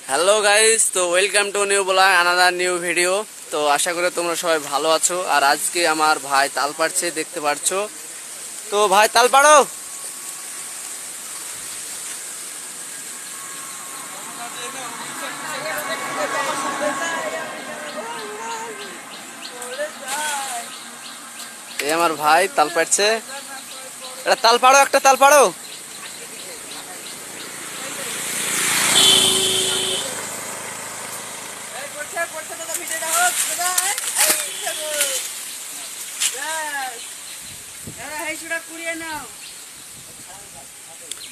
Hello guys, তো welcome to new blog another new video. তো আশা করি তোমরা সবাই ভালো আছো। আর আজকে আমার ভাই তাল পাড়ছে, দেখতে পাচ্ছো। তো ভাই তাল পাড়ো। এই আমার ভাই তাল পাড়ছে। একটা তাল পাড়ো, একটা তাল পাড়ো।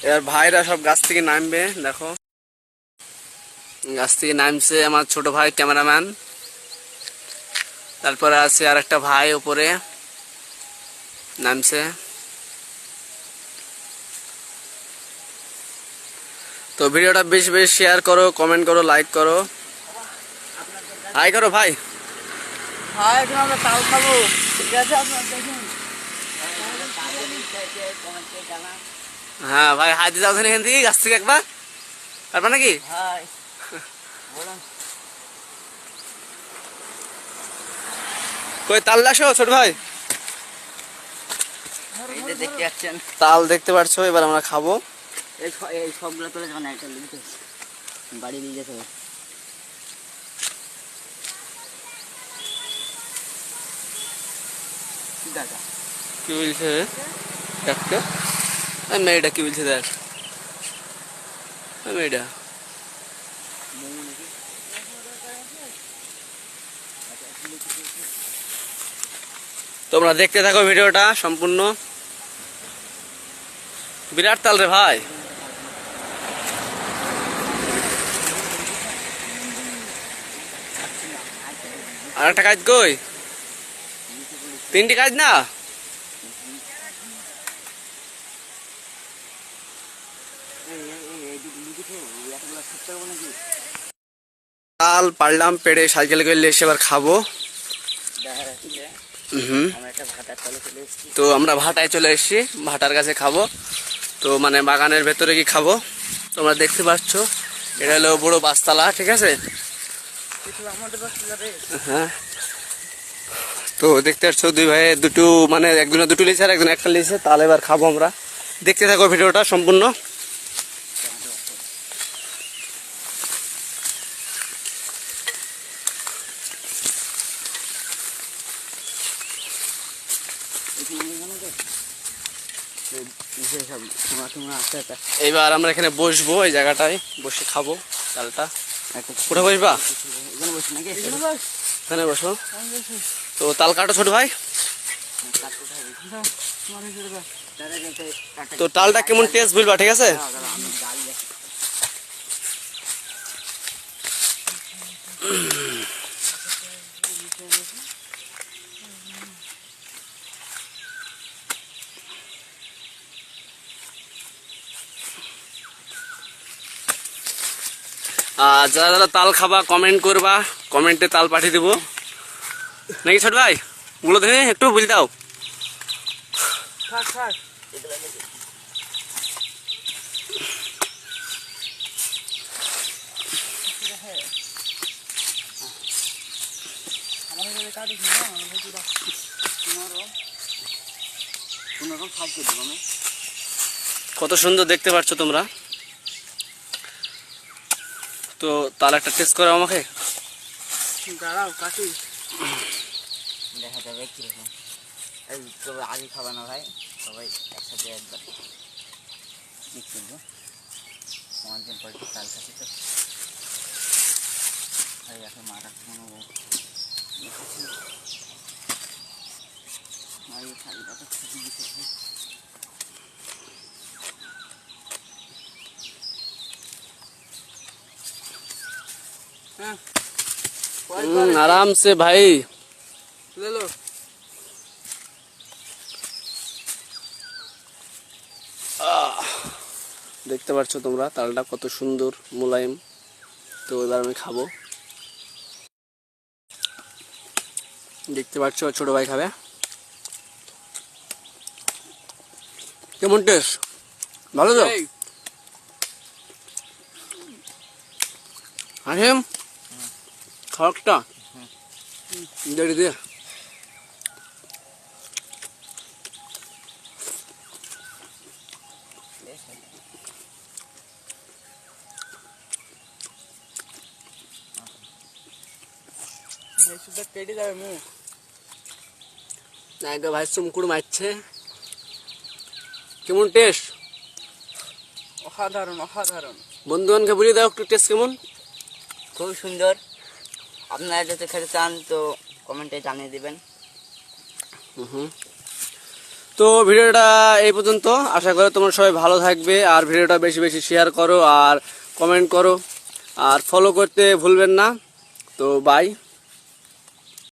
এবার ভাইরা সব গাছ থেকে নামবে, দেখো গাছ থেকে নামছে আমার ছোট ভাই ক্যামেরাম্যান। তারপরে আছে আর একটা ভাই উপরে নামছে। তো ভিডিওটা বেশি বেশি শেয়ার করো, কমেন্ট করো, লাইক করো, হাই করো ভাই। হ্যাঁ, এখন আমরা তাল খাবো। ঠিক আছে, আপনার দেখুন। হ্যাঁ ভাই, হাই দিয়ে যাচ্ছেন এখান থেকে গাছ থেকে একবার, পারবা নাকি? হাই, বলুন। কই তাল আসো ছোট ভাই। এই যে দেখতে পাচ্ছেন, তাল দেখতে পাচ্ছ, এবার আমরা খাবো। এই সবগুলো তুলে যাবেন, একটা লিখতে বাড়ি নিয়ে যেতে হবে। দাদা কি বলছে একটা মেয়েটা, কি বলছে দেখ মেয়েটা। তোমরা দেখতে থাকো ভিডিওটা সম্পূর্ণ। বিরাট তাল রে ভাই। আর একটা কাজ কই, তিনটি কাজ না। তাল পারলাম, পেড়ে সাইকেল করলে এসে এবার খাবো। তো আমরা ভাটায় চলে এসেছি, ভাটার কাছে খাবো। তো মানে বাগানের ভেতরে কি খাবো, তোমরা দেখতে পাচ্ছ। এটা হলো বড় বাসতলা, ঠিক আছে। হ্যাঁ, তো দেখতে পাচ্ছ দুই ভাই দুটো, মানে একজনে দুটো লিছে আর একজন একটা লিছে। তাহলে এবার খাবো আমরা, দেখতে থাকো ভিডিওটা সম্পূর্ণ। এইবার আমরা এখানে বসবো, এই জায়গাটায় বসে খাবো তালটা। কোথায় বসবা? এখানে বসো। তো তাল কাটো ছোট ভাই। তো তালটা কেমন টেস্ট বলবা, ঠিক আছে। আর যারা যারা তাল খাবা কমেন্ট করবা, কমেন্টে তাল পাঠিয়ে দেবো নাকি ছোট ভাই, বলো দেখে একটু বুঝে দাও। কত সুন্দর দেখতে পাচ্ছ তোমরা। তো তাল একটা টেস্ট করো আমাকে। দাঁড়াও কাকি, দেখা যাবে কিরকম। এই তবে আগে খাবে না ভাই, সবাই একসাথে একবার মিক্স করবো। অনেকদিন পর একটু তাল খাচ্ছি তো, এখন মাটা কোনো থালিটা তো ছুটি দিতে। आराम से भाई ले लो। দেখতে পাচ্ছ তোমরা তালটা কত সুন্দর মোলায়েম। তো এবার আমি খাবো, দেখতে পাচ্ছ ছোট ভাই খাবে। কেমন টেস্ট, ভালো তো? হাসিম খাবারটা দেড়ি দিয়ে কেটে যাবে মুখ। আগে ভাই চুমকুড় মারছে। কেমন টেস্ট? অসাধারণ অসাধারণ, বন্ধুগণকে বলে দাও একটু টেস্ট কেমন। খুব সুন্দর। আপনারা যদি খেতে চান তো কমেন্টে জানিয়ে দিবেন। তো ভিডিওটা এই পর্যন্ত। আশা করি তোমরা সবাই ভালো থাকবে, আর ভিডিওটা বেশি বেশি শেয়ার করো আর কমেন্ট করো আর ফলো করতে ভুলবেন না। তো বাই।